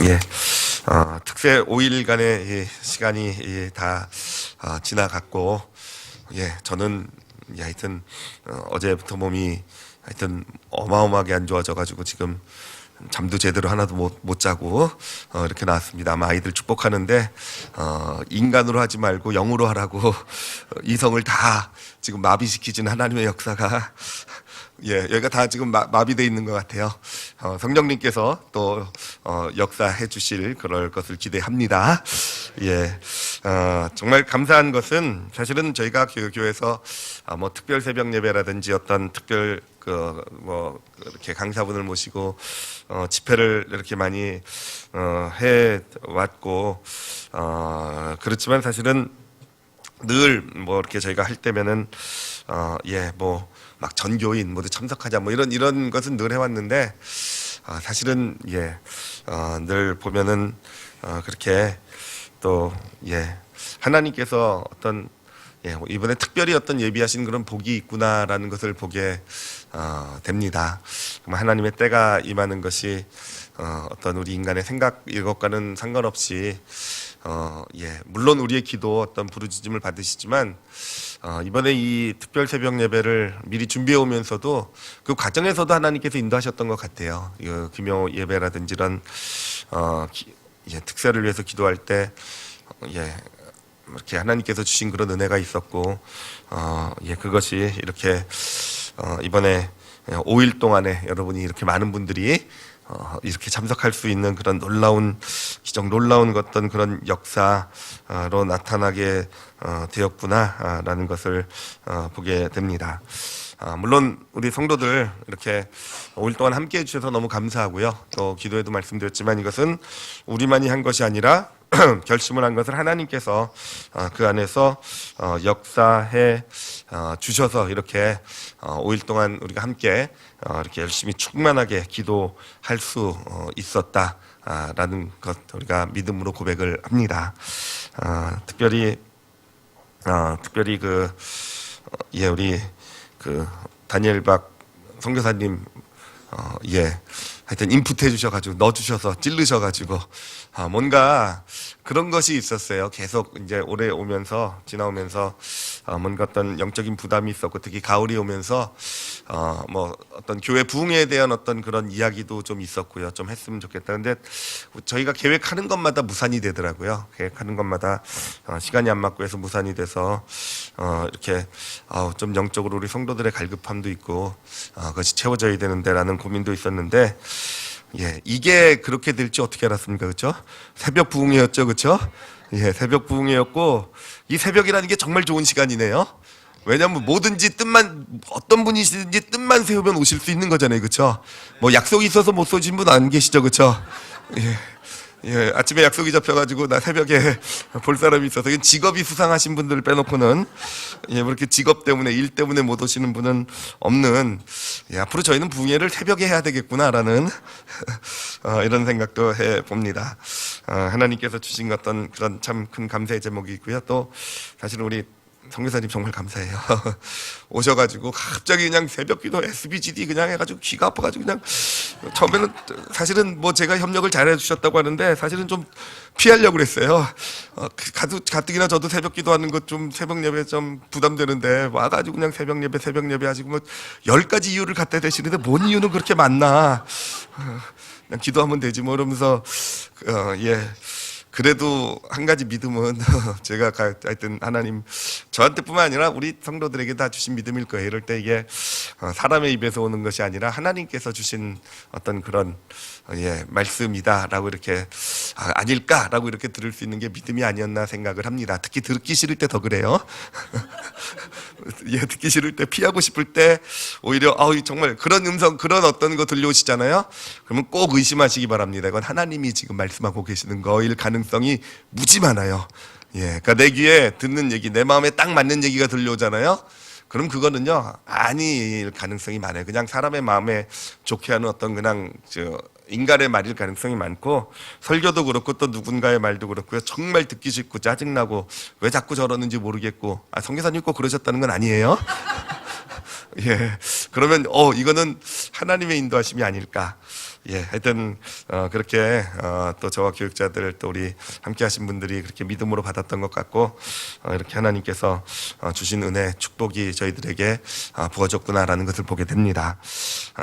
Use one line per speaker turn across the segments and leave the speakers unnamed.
예, 특세 5일간의 시간이 다 지나갔고, 저는 하여튼 어제부터 몸이 하여튼 어마어마하게 안 좋아져가지고 지금 잠도 제대로 하나도 못 자고 이렇게 나왔습니다. 아마 아이들 축복하는데 인간으로 하지 말고 영으로 하라고 이성을 다 지금 마비시키진 하나님의 역사가 여기가 다 지금 마비되어 있는 것 같아요. 성령님께서 또 역사해 주실 그럴 것을 기대합니다. 정말 감사한 것은 사실은 저희가 교회에서 뭐 특별 새벽 예배라든지 어떤 특별 이렇게 강사분을 모시고 집회를 이렇게 많이 해 왔고 그렇지만 사실은 늘 뭐 이렇게 저희가 할 때면은 막 전교인 모두 참석하자 뭐 이런 것은 늘 해왔는데 사실은 늘 보면은 그렇게 또 하나님께서 어떤 이번에 특별히 어떤 예비하신 그런 복이 있구나라는 것을 보게 됩니다. 하나님의 때가 임하는 것이 어떤 우리 인간의 생각 이것과는 상관없이 물론 우리의 기도 어떤 부르짖음을 받으시지만 이번에 이 특별 새벽 예배를 미리 준비해 오면서도 그 과정에서도 하나님께서 인도하셨던 것 같아요. 금요 예배라든지 이런 특세를 위해서 기도할 때 이렇게 하나님께서 주신 그런 은혜가 있었고 그것이 이렇게 이번에 5일 동안에 여러분이 이렇게 많은 분들이 이렇게 참석할 수 있는 그런 놀라운 기적, 놀라운 어떤 그런 역사로 나타나게 되었구나라는 것을 보게 됩니다. 물론 우리 성도들 이렇게 5일 동안 함께 해주셔서 너무 감사하고요. 또 기도에도 말씀드렸지만 이것은 우리만이 한 것이 아니라 결심을 한 것을 하나님께서 그 안에서 역사해 주셔서 이렇게 5일 동안 우리가 함께 이렇게 열심히 충만하게 기도할 수 있었다라는 것 우리가 믿음으로 고백을 합니다. 특별히 우리 다니엘 박 선교사님 하여튼 인풋해 주셔가지고 넣어주셔서 찔르셔가지고 뭔가 그런 것이 있었어요. 계속 이제 올해 오면서 지나오면서 뭔가 어떤 영적인 부담이 있었고 특히 가을이 오면서 뭐 어떤 교회 부흥에 대한 어떤 그런 이야기도 좀 있었고요. 좀 했으면 좋겠다. 근데 저희가 계획하는 것마다 무산이 되더라고요. 계획하는 것마다 시간이 안 맞고 해서 무산이 돼서 이렇게 좀 영적으로 우리 성도들의 갈급함도 있고 그것이 채워져야 되는데라는 고민도 있었는데 이게 그렇게 될지 어떻게 알았습니까? 그렇죠? 새벽 부흥회였죠. 그렇죠? 새벽 부흥회였고 이 새벽이라는 게 정말 좋은 시간이네요. 왜냐하면 뭐든지 뜻만 어떤 분이시든지 뜻만 세우면 오실 수 있는 거잖아요. 그렇죠? 뭐 약속이 있어서 못 쏘신 분 안 계시죠. 그렇죠? 아침에 약속이 잡혀가지고 나 새벽에 볼 사람이 있어서 직업이 수상하신 분들을 빼놓고는 그렇게 직업 때문에 일 때문에 못 오시는 분은 없는 앞으로 저희는 부흥회를 새벽에 해야 되겠구나라는 이런 생각도 해봅니다. 하나님께서 주신 어떤 그런 참 큰 감사의 제목이 있고요. 또 사실은 우리 성교사님 정말 감사해요. 오셔가지고 갑자기 그냥 새벽기도 SBGD 그냥 해가지고 귀가 아파가지고 그냥 처음에는 사실은 뭐 제가 협력을 잘 해주셨다고 하는데 사실은 좀 피하려고 그랬어요. 가뜩이나 저도 새벽기도 하는 것 좀 새벽 예배 좀 부담되는데 와가지고 그냥 새벽 예배 하시고 뭐 10가지 이유를 갖다 대시는데 뭔 이유는 그렇게 많나. 그냥 기도하면 되지 뭐 이러면서 그래도 한 가지 믿음은 제가 하여튼 하나님 저한테뿐만 아니라 우리 성도들에게 다 주신 믿음일 거예요. 이럴 때 이게 사람의 입에서 오는 것이 아니라 하나님께서 주신 어떤 그런 말씀이다라고 이렇게 아닐까라고 이렇게 들을 수 있는 게 믿음이 아니었나 생각을 합니다. 특히 듣기 싫을 때 더 그래요. 듣기 싫을 때 피하고 싶을 때 오히려 정말 그런 음성 그런 어떤 거 들려오시잖아요. 그러면 꼭 의심하시기 바랍니다. 이건 하나님이 지금 말씀하고 계시는 거일 가능성이 무지 많아요. 그러니까 내 귀에 듣는 얘기, 내 마음에 딱 맞는 얘기가 들려오잖아요. 그럼 그거는요 아닐 가능성이 많아요. 그냥 사람의 마음에 좋게 하는 어떤 그냥 인간의 말일 가능성이 많고 설교도 그렇고 또 누군가의 말도 그렇고요. 정말 듣기 싫고 짜증나고 왜 자꾸 저러는지 모르겠고 성교사님 꼭 그러셨다는 건 아니에요. 그러면 이거는 하나님의 인도하심이 아닐까. 예, 하여튼 그렇게 또 저와 교육자들 또 우리 함께하신 분들이 그렇게 믿음으로 받았던 것 같고 이렇게 하나님께서 주신 은혜 축복이 저희들에게 부어졌구나라는 것을 보게 됩니다.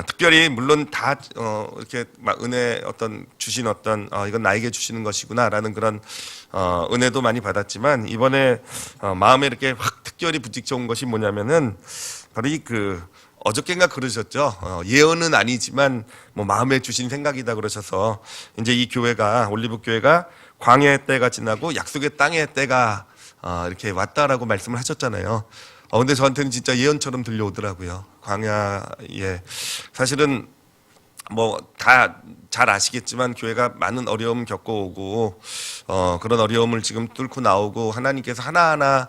특별히 물론 다 이렇게 막 은혜 어떤 주신 어떤 이건 나에게 주시는 것이구나라는 그런 은혜도 많이 받았지만 이번에 마음에 이렇게 확 특별히 부딪혀 온 것이 뭐냐면은 바로 어저께인가 그러셨죠. 예언은 아니지만 뭐 마음에 주신 생각이다 그러셔서 이제 이 교회가 올리브 교회가 광야의 때가 지나고 약속의 땅의 때가 이렇게 왔다라고 말씀을 하셨잖아요. 근데 저한테는 진짜 예언처럼 들려오더라고요. 광야에 사실은 뭐 다 잘 아시겠지만 교회가 많은 어려움 겪어오고 그런 어려움을 지금 뚫고 나오고 하나님께서 하나하나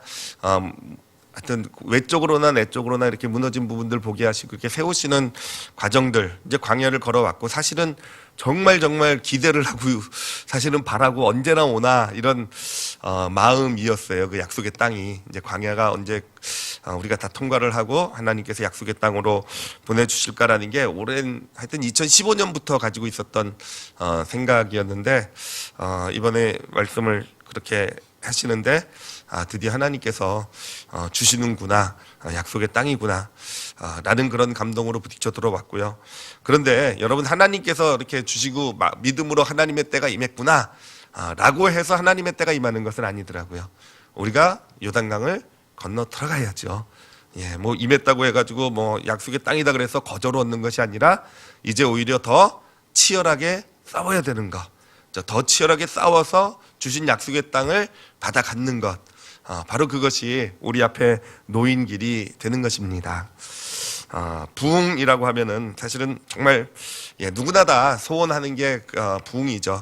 하여튼 외적으로나 내적으로나 이렇게 무너진 부분들 보게 하시고 이렇게 세우시는 과정들 이제 광야를 걸어왔고 사실은 정말 기대를 하고 사실은 바라고 언제나 오나 이런 마음이었어요. 그 약속의 땅이 이제 광야가 언제 우리가 다 통과를 하고 하나님께서 약속의 땅으로 보내주실까라는 게 오랜 하여튼 2015년부터 가지고 있었던 생각이었는데 이번에 말씀을 그렇게 하시는데 드디어 하나님께서 주시는구나 약속의 땅이구나 라는 그런 감동으로 부딪혀 들어왔고요. 그런데 여러분 하나님께서 이렇게 주시고 믿음으로 하나님의 때가 임했구나 라고 해서 하나님의 때가 임하는 것은 아니더라고요. 우리가 요단강을 건너 들어가야죠. 예, 뭐 임했다고 해가지고 뭐 약속의 땅이다 그래서 거저로 얻는 것이 아니라 이제 오히려 더 치열하게 싸워야 되는 것, 더 치열하게 싸워서 주신 약속의 땅을 받아 갖는 것, 바로 그것이 우리 앞에 놓인 길이 되는 것입니다. 부흥이라고 하면은 사실은 정말 누구나 다 소원하는 게 부흥이죠.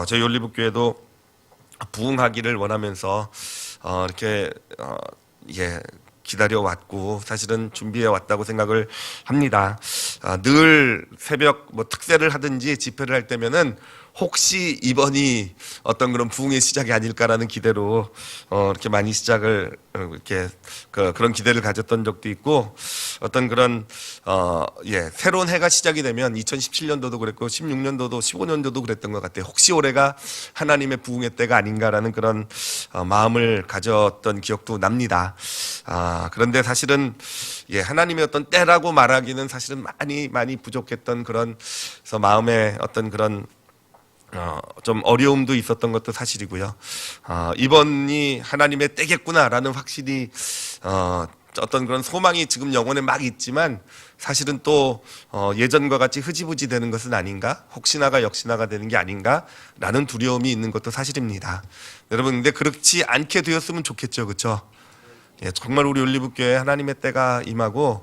저희 올리브교회도 부흥하기를 원하면서 이렇게 기다려 왔고 사실은 준비해 왔다고 생각을 합니다. 늘 새벽 뭐 특세를 하든지 집회를 할 때면은 혹시 이번이 어떤 그런 부흥의 시작이 아닐까라는 기대로 이렇게 많이 시작을 이렇게 그런 기대를 가졌던 적도 있고 어떤 그런 새로운 해가 시작이 되면 2017년도도 그랬고 16년도도 15년도도 그랬던 것 같아요. 혹시 올해가 하나님의 부흥의 때가 아닌가라는 그런 마음을 가졌던 기억도 납니다. 그런데 사실은 하나님의 어떤 때라고 말하기는 사실은 많이 부족했던 그런 그래서 마음의 어떤 그런 좀 어려움도 있었던 것도 사실이고요. 이번이 하나님의 때겠구나라는 확실히 어떤 그런 소망이 지금 영혼에 막 있지만 사실은 또 예전과 같이 흐지부지 되는 것은 아닌가, 혹시나가 역시나가 되는 게 아닌가라는 두려움이 있는 것도 사실입니다. 여러분 근데 그렇지 않게 되었으면 좋겠죠, 그렇죠? 정말 우리 올리브교회 하나님의 때가 임하고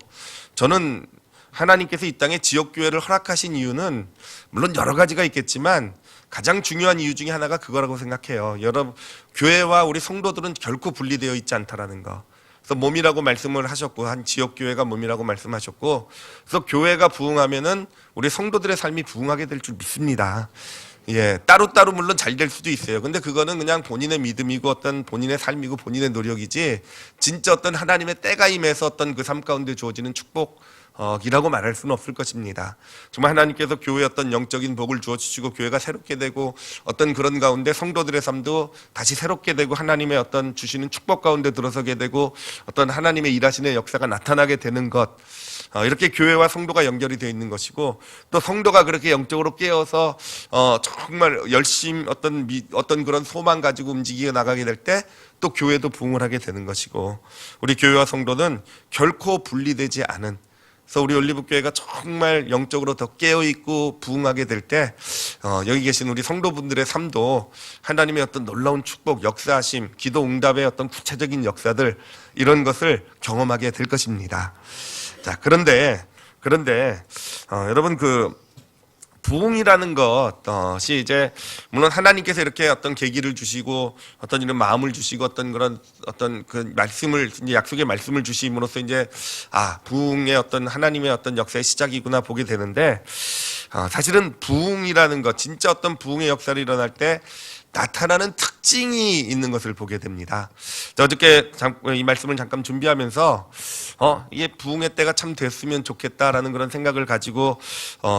저는 하나님께서 이 땅에 지역교회를 허락하신 이유는 물론 여러 가지가 있겠지만 가장 중요한 이유 중에 하나가 그거라고 생각해요. 여러분 교회와 우리 성도들은 결코 분리되어 있지 않다라는 거. 그래서 몸이라고 말씀을 하셨고 한 지역교회가 몸이라고 말씀하셨고 그래서 교회가 부흥하면은 우리 성도들의 삶이 부흥하게 될 줄 믿습니다. 따로따로 물론 잘 될 수도 있어요. 근데 그거는 그냥 본인의 믿음이고 어떤 본인의 삶이고 본인의 노력이지 진짜 어떤 하나님의 때가 임해서 어떤 그 삶 가운데 주어지는 축복 이라고 말할 수는 없을 것입니다. 정말 하나님께서 교회에 어떤 영적인 복을 주어주시고 교회가 새롭게 되고 어떤 그런 가운데 성도들의 삶도 다시 새롭게 되고 하나님의 어떤 주시는 축복 가운데 들어서게 되고 어떤 하나님의 일하시는 역사가 나타나게 되는 것, 이렇게 교회와 성도가 연결이 되어 있는 것이고 또 성도가 그렇게 영적으로 깨어서 정말 열심히 어떤 그런 소망 가지고 움직이어 나가게 될 때 또 교회도 부흥을 하게 되는 것이고 우리 교회와 성도는 결코 분리되지 않은 그래서 우리 올리브교회가 정말 영적으로 더 깨어있고 부흥하게 될 때 여기 계신 우리 성도분들의 삶도 하나님의 어떤 놀라운 축복, 역사하심, 기도 응답의 어떤 구체적인 역사들 이런 것을 경험하게 될 것입니다. 자, 그런데 여러분 부흥이라는 것이 이제 물론 하나님께서 이렇게 어떤 계기를 주시고 어떤 이런 마음을 주시고 어떤 그 말씀을 이제 약속의 말씀을 주심으로써 이제 부흥의 어떤 하나님의 어떤 역사의 시작이구나 보게 되는데 사실은 부흥이라는 것 진짜 어떤 부흥의 역사를 일어날 때 나타나는 특징이 있는 것을 보게 됩니다. 어저께 이 말씀을 잠깐 준비하면서 이게 부흥의 때가 참 됐으면 좋겠다라는 그런 생각을 가지고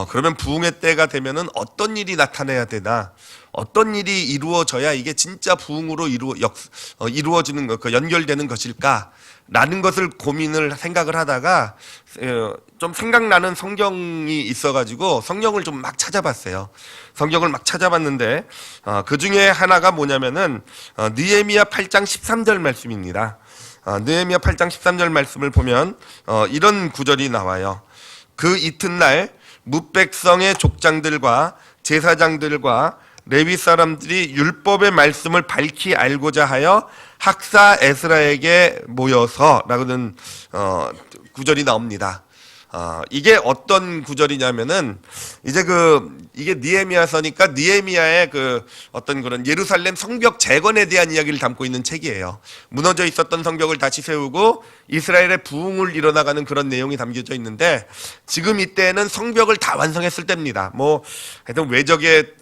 그러면 부흥의 때가 때가 되면은 어떤 일이 나타나야 되나, 어떤 일이 이루어져야 이게 진짜 부흥으로 이루어지는 것, 연결되는 것일까라는 것을 생각을 하다가 좀 생각나는 성경이 있어가지고 성경을 좀 막 찾아봤어요. 성경을 막 찾아봤는데 그 중에 하나가 뭐냐면은 느헤미야 8장 13절 말씀입니다. 느헤미야 8장 13절 말씀을 보면 이런 구절이 나와요. 그 이튿날 뭇백성의 족장들과 제사장들과 레위 사람들이 율법의 말씀을 밝히 알고자 하여 학사 에스라에게 모여서라고는 구절이 나옵니다. 이게 어떤 구절이냐면은 이게 느헤미야서니까 느헤미야의 어떤 그런 예루살렘 성벽 재건에 대한 이야기를 담고 있는 책이에요. 무너져 있었던 성벽을 다시 세우고 이스라엘의 부흥을 일어나가는 그런 내용이 담겨져 있는데 지금 이때는 성벽을 다 완성했을 때입니다. 하여튼 외적의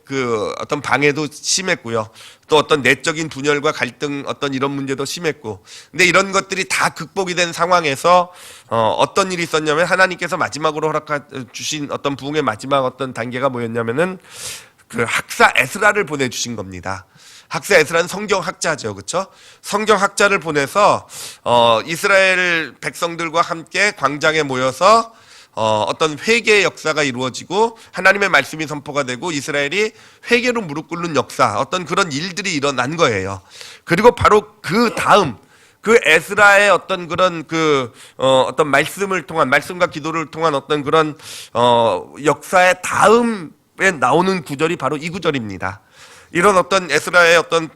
어떤 방해도 심했고요. 또 어떤 내적인 분열과 갈등 어떤 이런 문제도 심했고, 근데 이런 것들이 다 극복이 된 상황에서 어떤 일이 있었냐면 하나님께서 마지막으로 허락해 주신 어떤 부흥의 마지막 어떤 단계가 뭐였냐면은 학사 에스라를 보내주신 겁니다. 학사 에스라는 성경학자죠, 그렇죠? 성경학자를 보내서 이스라엘 백성들과 함께 광장에 모여서 어떤 회개의 역사가 이루어지고 하나님의 말씀이 선포가 되고 이스라엘이 회개로 무릎 꿇는 역사, 어떤 그런 일들이 일어난 거예요. 그리고 바로 그 다음 에스라의 어떤 그런 어떤 말씀을 통한, 말씀과 기도를 통한 어떤 그런 역사의 다음에 나오는 구절이 바로 이 구절입니다. 이런 어떤 에스라의 어떤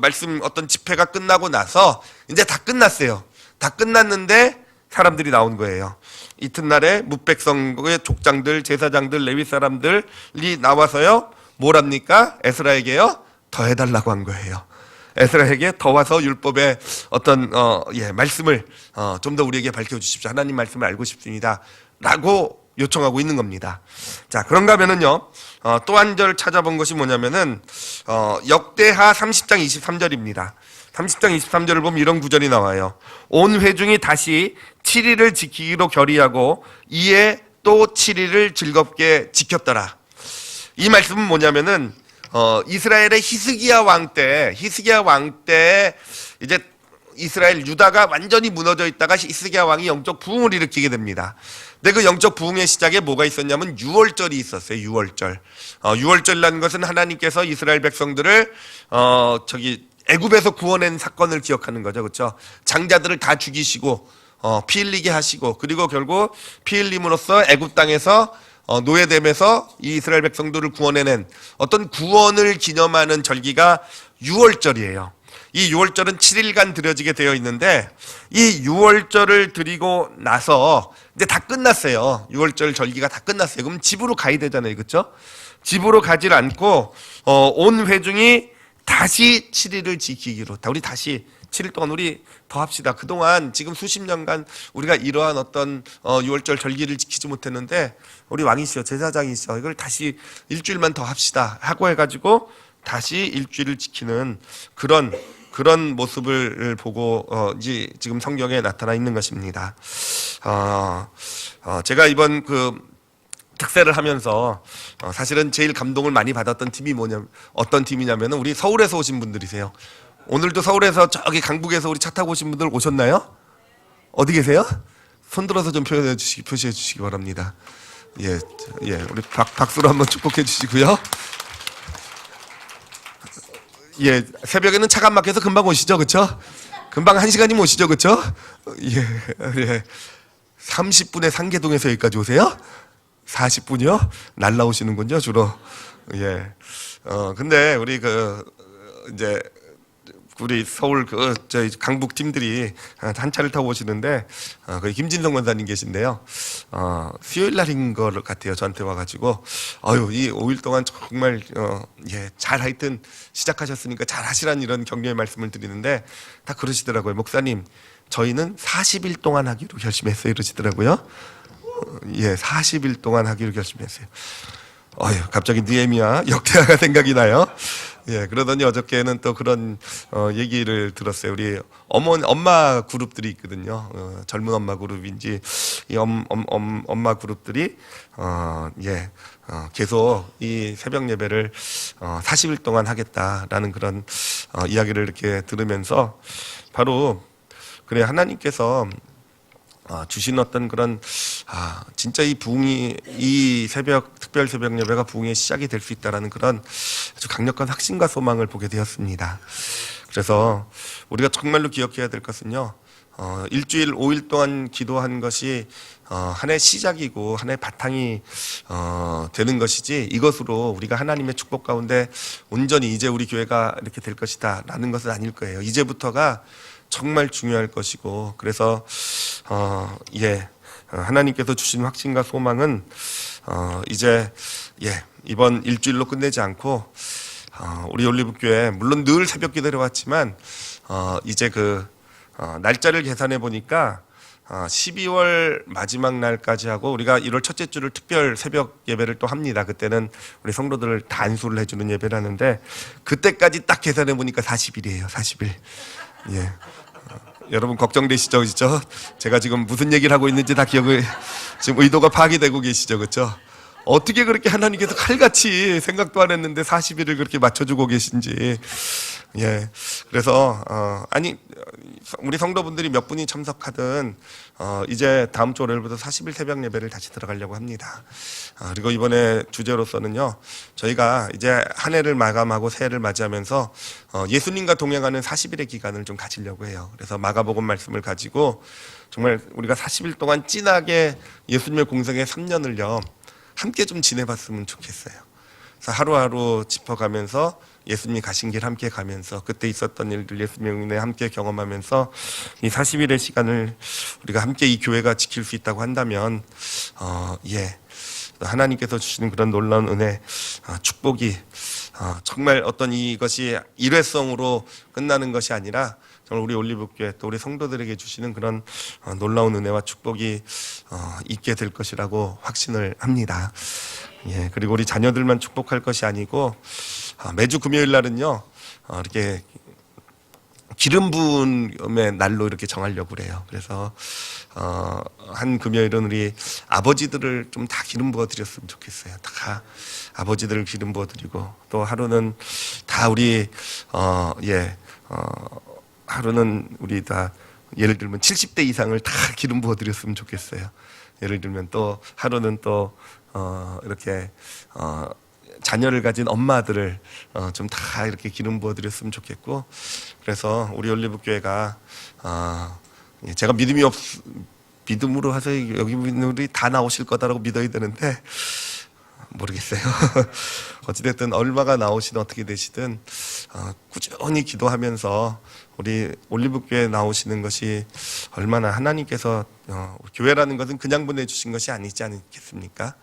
말씀 어떤 집회가 끝나고 나서 이제 다 끝났어요. 다 끝났는데 사람들이 나온 거예요. 이튿날에 뭇백성의 족장들, 제사장들, 레위 사람들이 나와서요, 뭐랍니까? 에스라에게요, 더 해달라고 한 거예요. 에스라에게 더 와서 율법의 어떤 말씀을 좀 더 우리에게 밝혀주십시오. 하나님 말씀을 알고 싶습니다. 라고 요청하고 있는 겁니다. 자, 그런가 하면은요, 또 한 절 찾아본 것이 뭐냐면은 역대하 30장 23절입니다. 30장 23절을 보면 이런 구절이 나와요. 온 회중이 다시 7일을 지키기로 결의하고 이에 또 7일을 즐겁게 지켰더라. 이 말씀은 뭐냐면은 이스라엘의 히스기야 왕 때 이제 이스라엘 유다가 완전히 무너져 있다가 히스기야 왕이 영적 부흥을 일으키게 됩니다. 근데 그 영적 부흥의 시작에 뭐가 있었냐면 유월절이 있었어요. 유월절. 유월절이라는 것은 하나님께서 이스라엘 백성들을 애굽에서 구원한 사건을 기억하는 거죠. 그렇죠? 장자들을 다 죽이시고 피 흘리게 하시고, 그리고 결국 피 흘림으로써 애굽 땅에서 노예됨에서 이 이스라엘 백성들을 구원해낸 어떤 구원을 기념하는 절기가 유월절이에요. 이 유월절은 7일간 드려지게 되어 있는데 이 유월절을 드리고 나서 이제 다 끝났어요. 유월절 절기가 다 끝났어요. 그럼 집으로 가야 되잖아요. 그렇죠? 집으로 가질 않고 온 회중이 다시 7일을 지키기로. 우리 다시 7일 동안 우리 더 합시다. 그동안 지금 수십 년간 우리가 이러한 어떤 유월절 절기를 지키지 못했는데 우리 왕이시여, 제사장이시여, 이걸 다시 일주일만 더 합시다 하고 해가지고 다시 일주일을 지키는 그런 모습을 보고 이제 지금 성경에 나타나 있는 것입니다. 제가 이번 특세를 하면서 사실은 제일 감동을 많이 받았던 팀이 어떤 팀이냐면 우리 서울에서 오신 분들이세요. 오늘도 서울에서 저기 강북에서 우리 차 타고 오신 분들 오셨나요? 어디 계세요? 손 들어서 좀 표시해 주시기 바랍니다. 예, 우리 박수로 한번 축복해 주시고요. 예, 새벽에는 차가 안 막혀서 금방 오시죠, 그렇죠? 금방 1시간이면 오시죠, 그렇죠? 예. 30분에 상계동에서 여기까지 오세요? 40분이요? 날라오시는군요, 주로. 예. 근데 이제 우리 서울 저희 강북 팀들이 한 차를 타고 오시는데 거기 김진성 권사님 계신데요. 수요일 날인 것 같아요. 저한테 와가지고 이 5일 동안 정말 잘 하여튼 시작하셨으니까 잘 하시라는 이런 격려의 말씀을 드리는데 다 그러시더라고요. 목사님, 저희는 40일 동안 하기로 결심했어요. 이러시더라고요. 40일 동안 하기로 결심했어요. 갑자기 느헤미야 역대하가 생각이 나요. 예, 그러더니 어저께는 또 그런 얘기를 들었어요. 우리 엄마 그룹들이 있거든요. 젊은 엄마 그룹인지 이 엄마 그룹들이 계속 이 새벽 예배를 40일 동안 하겠다라는 그런 이야기를 이렇게 들으면서 바로 그래 하나님께서 주신 어떤 그런 진짜 이 부흥이 이 특별 새벽 예배가 부흥의 시작이 될 수 있다라는 그런 아주 강력한 확신과 소망을 보게 되었습니다. 그래서 우리가 정말로 기억해야 될 것은요, 일주일 5일 동안 기도한 것이 한 해 시작이고 한 해 바탕이 되는 것이지, 이것으로 우리가 하나님의 축복 가운데 온전히 이제 우리 교회가 이렇게 될 것이다 라는 것은 아닐 거예요. 이제부터가 정말 중요할 것이고, 그래서 하나님께서 주신 확신과 소망은 이제 이번 일주일로 끝내지 않고 우리 올리브교회 물론 늘 새벽 기도를 왔지만 이제 그 날짜를 계산해 보니까 12월 마지막 날까지 하고 우리가 1월 첫째 주를 특별 새벽 예배를 또 합니다. 그때는 우리 성도들을 다 안수를 해주는 예배를 하는데, 그때까지 딱 계산해 보니까 40일이에요. 40일. 예. 여러분 걱정되시죠, 그죠? 제가 지금 무슨 얘기를 하고 있는지 다 지금 의도가 파악이 되고 계시죠, 그죠? 어떻게 그렇게 하나님께서 칼같이 생각도 안 했는데 40일을 그렇게 맞춰주고 계신지. 예. 그래서, 우리 성도분들이 몇 분이 참석하든, 이제 다음 주 월요일부터 40일 새벽 예배를 다시 들어가려고 합니다. 그리고 이번에 주제로서는요, 저희가 이제 한 해를 마감하고 새해를 맞이하면서, 예수님과 동행하는 40일의 기간을 좀 가지려고 해요. 그래서 마가복음 말씀을 가지고, 정말 우리가 40일 동안 진하게 예수님의 공생의 3년을요, 함께 좀 지내봤으면 좋겠어요. 그래서 하루하루 짚어가면서 예수님이 가신 길 함께 가면서 그때 있었던 일들 예수님의 은혜 함께 경험하면서 이 40일의 시간을 우리가 함께 이 교회가 지킬 수 있다고 한다면 하나님께서 주시는 그런 놀라운 은혜, 축복이 정말 어떤 이것이 일회성으로 끝나는 것이 아니라 정말 우리 올리브교회 또 우리 성도들에게 주시는 그런 놀라운 은혜와 축복이 있게 될 것이라고 확신을 합니다. 예, 그리고 우리 자녀들만 축복할 것이 아니고 매주 금요일 날은요 이렇게 기름 부음의 날로 이렇게 정하려고 그래요. 그래서 한 금요일은 우리 아버지들을 좀 다 기름 부어 드렸으면 좋겠어요. 다 아버지들을 기름 부어 드리고, 또 하루는 다 우리 하루는 우리 다 예를 들면 70대 이상을 다 기름 부어 드렸으면 좋겠어요. 예를 들면 또 하루는 또 이렇게 자녀를 가진 엄마들을 좀 다 이렇게 기름 부어 드렸으면 좋겠고, 그래서 우리 올리브교회가 제가 믿음으로 해서 여기 분들이 다 나오실 거다라고 믿어야 되는데 모르겠어요. 어찌됐든 얼마가 나오시든 어떻게 되시든 꾸준히 기도하면서 우리 올리브교회에 나오시는 것이 얼마나 하나님께서 교회라는 것은 그냥 보내주신 것이 아니지 않겠습니까?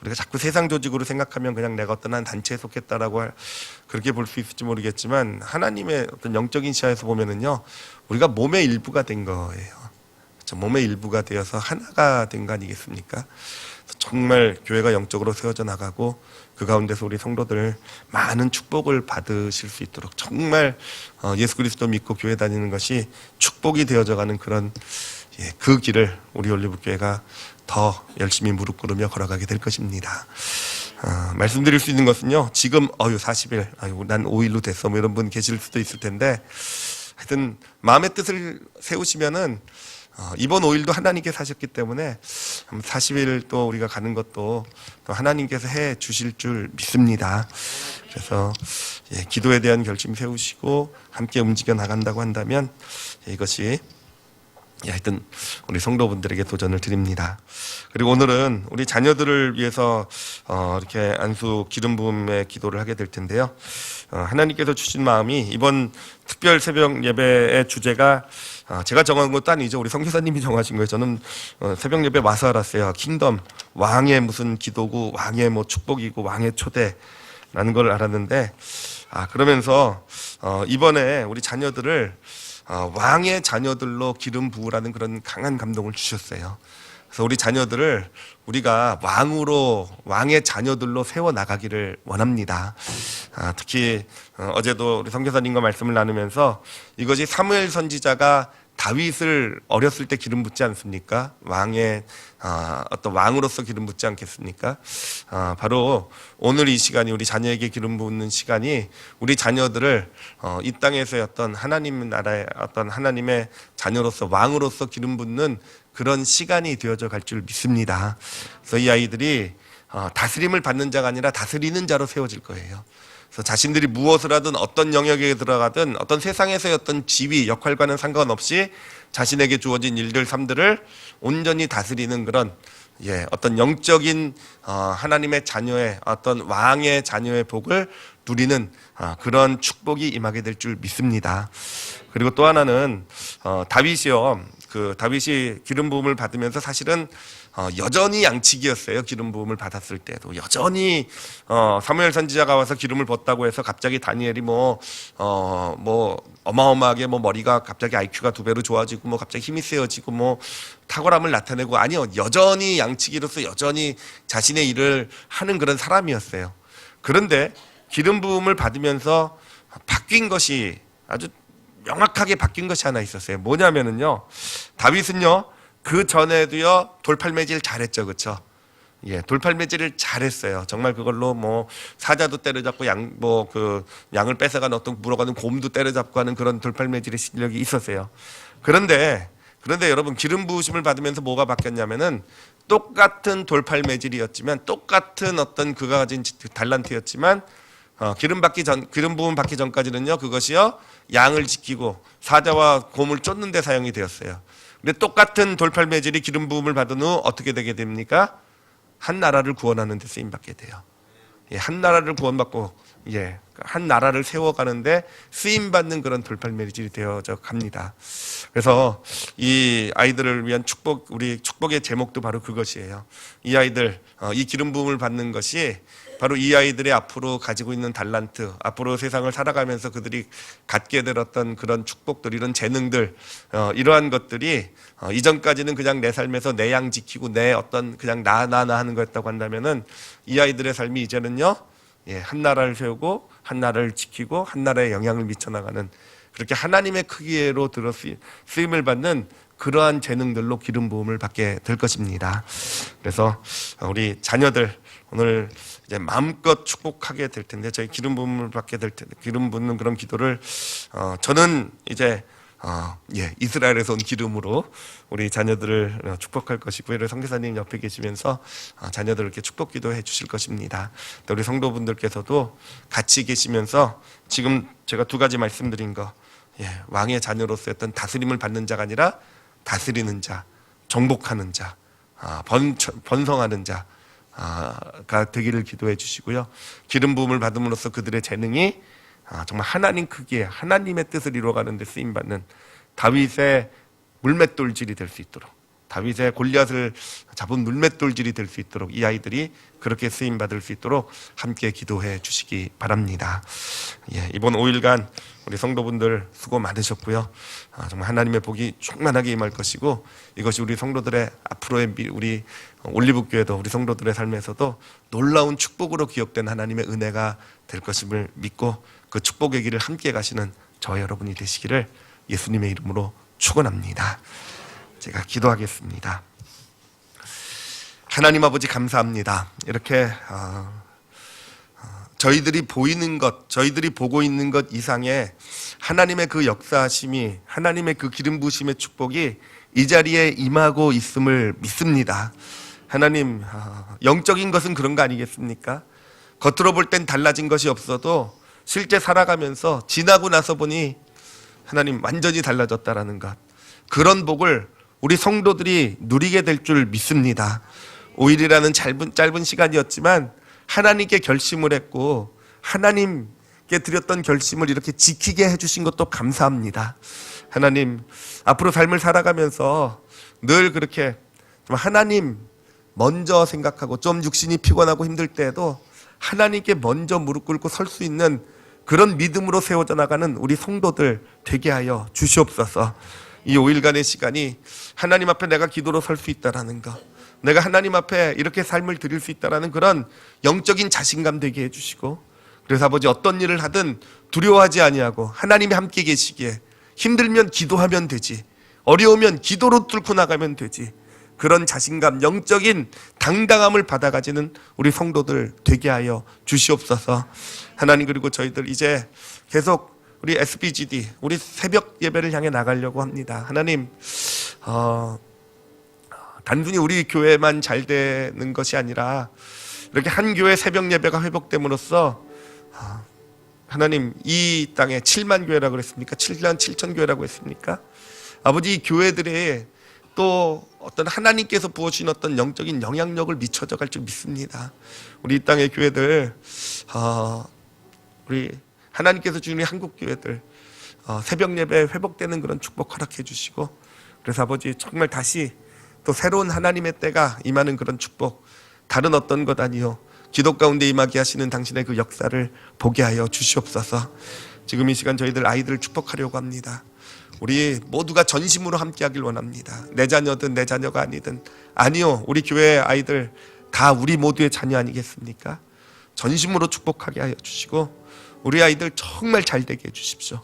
우리가 자꾸 세상 조직으로 생각하면 그냥 내가 어떤 한 단체에 속했다라고 그렇게 볼 수 있을지 모르겠지만, 하나님의 어떤 영적인 시야에서 보면은요, 우리가 몸의 일부가 된 거예요. 몸의 일부가 되어서 하나가 된 거 아니겠습니까? 정말 교회가 영적으로 세워져 나가고 그 가운데서 우리 성도들 많은 축복을 받으실 수 있도록 정말 예수 그리스도 믿고 교회 다니는 것이 축복이 되어져 가는 그런 그 길을 우리 올리브교회가 더 열심히 무릎 꿇으며 걸어가게 될 것입니다. 말씀드릴 수 있는 것은요, 지금 40일 난 5일로 됐어 뭐 이런 분 계실 수도 있을 텐데, 하여튼 마음의 뜻을 세우시면은 이번 5일도 하나님께서 하셨기 때문에 40일 또 우리가 가는 것도 또 하나님께서 해 주실 줄 믿습니다. 그래서 기도에 대한 결심 세우시고 함께 움직여 나간다고 한다면 이것이 하여튼 우리 성도분들에게 도전을 드립니다. 그리고 오늘은 우리 자녀들을 위해서 이렇게 안수 기름 부음의 기도를 하게 될 텐데요. 하나님께서 주신 마음이 이번 특별 새벽 예배의 주제가 제가 정한 것도 아니죠. 우리 선교사님이 정하신 거예요. 저는 새벽 예배 와서 알았어요. 킹덤, 왕의 무슨 기도고 왕의 뭐 축복이고 왕의 초대라는 걸 알았는데, 그러면서 이번에 우리 자녀들을 왕의 자녀들로 기름 부으라는 그런 강한 감동을 주셨어요. 그래서 우리 자녀들을 우리가 왕의 자녀들로 세워 나가기를 원합니다. 특히 어제도 우리 선교사님과 말씀을 나누면서 이것이 사무엘 선지자가 다윗을 어렸을 때 기름 붓지 않습니까? 왕의 어떤 왕으로서 기름 붓지 않겠습니까? 바로 오늘 이 시간이 우리 자녀에게 기름 붓는 시간이 우리 자녀들을 이 땅에서의 어떤 하나님 나라의 어떤 하나님의 자녀로서 왕으로서 기름 붓는 그런 시간이 되어져 갈 줄 믿습니다. 그래서 이 아이들이 다스림을 받는 자가 아니라 다스리는 자로 세워질 거예요. 그래서 자신들이 무엇을 하든 어떤 영역에 들어가든 어떤 세상에서의 어떤 지위, 역할과는 상관없이 자신에게 주어진 일들, 삶들을 온전히 다스리는 그런 어떤 영적인 하나님의 자녀의 어떤 왕의 자녀의 복을 누리는 그런 축복이 임하게 될 줄 믿습니다. 그리고 또 하나는 다윗이요. 그 다윗이 기름 부음을 받으면서 사실은 여전히 양치기였어요. 기름 부음을 받았을 때도 여전히 사무엘 선지자가 와서 기름을 붓다고 해서 갑자기 다니엘이 뭐 어마어마하게 뭐 머리가 갑자기 IQ가 2배로 좋아지고 뭐 갑자기 힘이 세어지고 뭐 탁월함을 나타내고 아니요, 여전히 양치기로서 여전히 자신의 일을 하는 그런 사람이었어요. 그런데 기름 부음을 받으면서 바뀐 것이 아주 명확하게 바뀐 것이 하나 있었어요. 뭐냐면은요, 다윗은요 그 전에도요 돌팔매질 잘했죠, 그렇죠? 돌팔매질을 잘했어요. 정말 그걸로 뭐 사자도 때려잡고 양을 뺏어간 어떤 물어가는 곰도 때려잡고 하는 그런 돌팔매질의 실력이 있었어요. 그런데 여러분, 기름 부으심을 받으면서 뭐가 바뀌었냐면은 똑같은 돌팔매질이었지만, 똑같은 어떤 그가 가진 달란트였지만, 기름 부음 받기 전까지는요 그것이요 양을 지키고 사자와 곰을 쫓는 데 사용이 되었어요. 근데 똑같은 돌팔매질이 기름 부음을 받은 후 어떻게 되게 됩니까? 한 나라를 구원하는 데 쓰임 받게 돼요. 한 나라를 구원받고 한 나라를 세워가는데 쓰임 받는 그런 돌팔매질이 되어져 갑니다. 그래서 이 아이들을 위한 축복, 우리 축복의 제목도 바로 그것이에요. 이 아이들, 이 기름 부음을 받는 것이 바로 이 아이들의 앞으로 가지고 있는 달란트, 앞으로 세상을 살아가면서 그들이 갖게 될 어떤 그런 축복들, 이런 재능들, 이러한 것들이 이전까지는 그냥 내 삶에서 내 양 지키고 내 어떤 그냥 나 하는 거였다고 한다면은 이 아이들의 삶이 이제는요, 한 나라를 세우고 한 나라를 지키고 한 나라에 영향을 미쳐나가는, 그렇게 하나님의 크기로 들어 쓰임을 받는 그러한 재능들로 기름 부음을 받게 될 것입니다. 그래서 우리 자녀들 오늘 이제 마음껏 축복하게 될 텐데, 저희 기름 부음을 받게 될 텐데, 기름 붓는 그런 기도를 저는 이제 이스라엘에서 온 기름으로 우리 자녀들을 축복할 것이고요. 우리 선교사님 옆에 계시면서 자녀들을 이렇게 축복 기도해 주실 것입니다. 또 우리 성도분들께서도 같이 계시면서 지금 제가 2가지 말씀드린 거, 왕의 자녀로서 어떤 다스림을 받는 자가 아니라 다스리는 자, 정복하는 자, 번성하는 자가 되기를 기도해 주시고요. 기름 부음을 받음으로써 그들의 재능이 정말 하나님 크기에 하나님의 뜻을 이루어가는 데 쓰임받는 다윗의 물맷돌질이 될 수 있도록, 다윗의 골리앗을 잡은 물맷돌질이 될 수 있도록 이 아이들이 그렇게 쓰임받을 수 있도록 함께 기도해 주시기 바랍니다. 이번 5일간 우리 성도분들 수고 많으셨고요. 정말 하나님의 복이 충만하게 임할 것이고, 이것이 우리 성도들의 앞으로의 우리 올리브교회도 우리 성도들의 삶에서도 놀라운 축복으로 기억된 하나님의 은혜가 될 것임을 믿고, 그 축복의 길을 함께 가시는 저 여러분이 되시기를 예수님의 이름으로 축원합니다. 제가 기도하겠습니다. 하나님 아버지, 감사합니다. 이렇게 저희들이 보이는 것, 저희들이 보고 있는 것 이상의 하나님의 그 역사하심이, 하나님의 그 기름 부으심의 축복이 이 자리에 임하고 있음을 믿습니다. 하나님, 영적인 것은 그런 거 아니겠습니까? 겉으로 볼 땐 달라진 것이 없어도 실제 살아가면서 지나고 나서 보니 하나님 완전히 달라졌다라는 것, 그런 복을 우리 성도들이 누리게 될 줄 믿습니다. 5일이라는 짧은 시간이었지만 하나님께 결심을 했고 하나님께 드렸던 결심을 이렇게 지키게 해주신 것도 감사합니다. 하나님, 앞으로 삶을 살아가면서 늘 그렇게 좀 하나님 먼저 생각하고, 좀 육신이 피곤하고 힘들 때에도 하나님께 먼저 무릎 꿇고 설 수 있는 그런 믿음으로 세워져 나가는 우리 성도들 되게 하여 주시옵소서. 이 5일간의 시간이 하나님 앞에 내가 기도로 설 수 있다라는 것, 내가 하나님 앞에 이렇게 삶을 드릴 수 있다라는 그런 영적인 자신감 되게 해주시고, 그래서 아버지 어떤 일을 하든 두려워하지 아니하고 하나님이 함께 계시기에 힘들면 기도하면 되지, 어려우면 기도로 뚫고 나가면 되지, 그런 자신감, 영적인 당당함을 받아가지는 우리 성도들 되게 하여 주시옵소서. 하나님, 그리고 저희들 이제 계속 우리 SBGD, 우리 새벽 예배를 향해 나가려고 합니다. 하나님, 단순히 우리 교회만 잘 되는 것이 아니라 이렇게 한 교회 새벽 예배가 회복됨으로써 하나님, 이 땅에 7만 교회라고 그랬습니까? 7만 7천 교회라고 했습니까? 아버지, 이 교회들의 또 어떤 하나님께서 부어주신 어떤 영적인 영향력을 미쳐져 갈 줄 믿습니다. 우리 이 땅의 교회들, 우리 하나님께서 주신 우리 한국 교회들 새벽 예배 회복되는 그런 축복 허락해 주시고, 그래서 아버지 정말 다시 또 새로운 하나님의 때가 임하는 그런 축복, 다른 어떤 것 아니요 기도 가운데 임하게 하시는 당신의 그 역사를 보게 하여 주시옵소서. 지금 이 시간 저희들 아이들을 축복하려고 합니다. 우리 모두가 전심으로 함께하길 원합니다. 내 자녀든 내 자녀가 아니든, 아니요, 우리 교회 아이들 다 우리 모두의 자녀 아니겠습니까? 전심으로 축복하게 하여 주시고 우리 아이들 정말 잘 되게 해주십시오.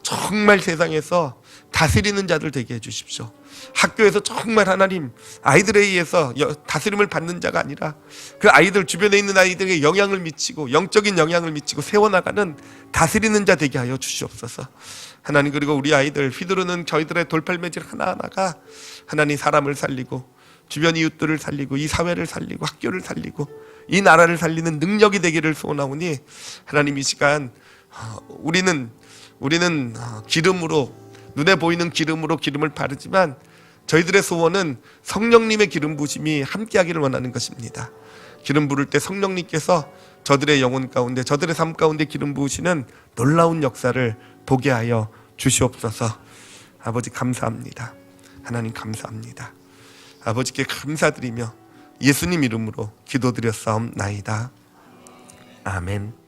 정말 세상에서 다스리는 자들 되게 해주십시오. 학교에서 정말 하나님, 아이들에 의해서 다스림을 받는 자가 아니라 그 아이들, 주변에 있는 아이들에게 영향을 미치고 영적인 영향을 미치고 세워나가는 다스리는 자 되게 하여 주시옵소서. 하나님, 그리고 우리 아이들 휘두르는 저희들의 돌팔매질 하나하나가 하나님 사람을 살리고 주변 이웃들을 살리고 이 사회를 살리고 학교를 살리고 이 나라를 살리는 능력이 되기를 소원하오니, 하나님 이 시간 우리는 기름으로, 눈에 보이는 기름으로 기름을 바르지만 저희들의 소원은 성령님의 기름 부으심이 함께하기를 원하는 것입니다. 기름 부을 때 성령님께서 저들의 영혼 가운데, 저들의 삶 가운데 기름 부으시는 놀라운 역사를 보게 하여 주시옵소서. 아버지 감사합니다. 하나님 감사합니다. 아버지께 감사드리며 예수님 이름으로 기도드렸사옵나이다. 아멘.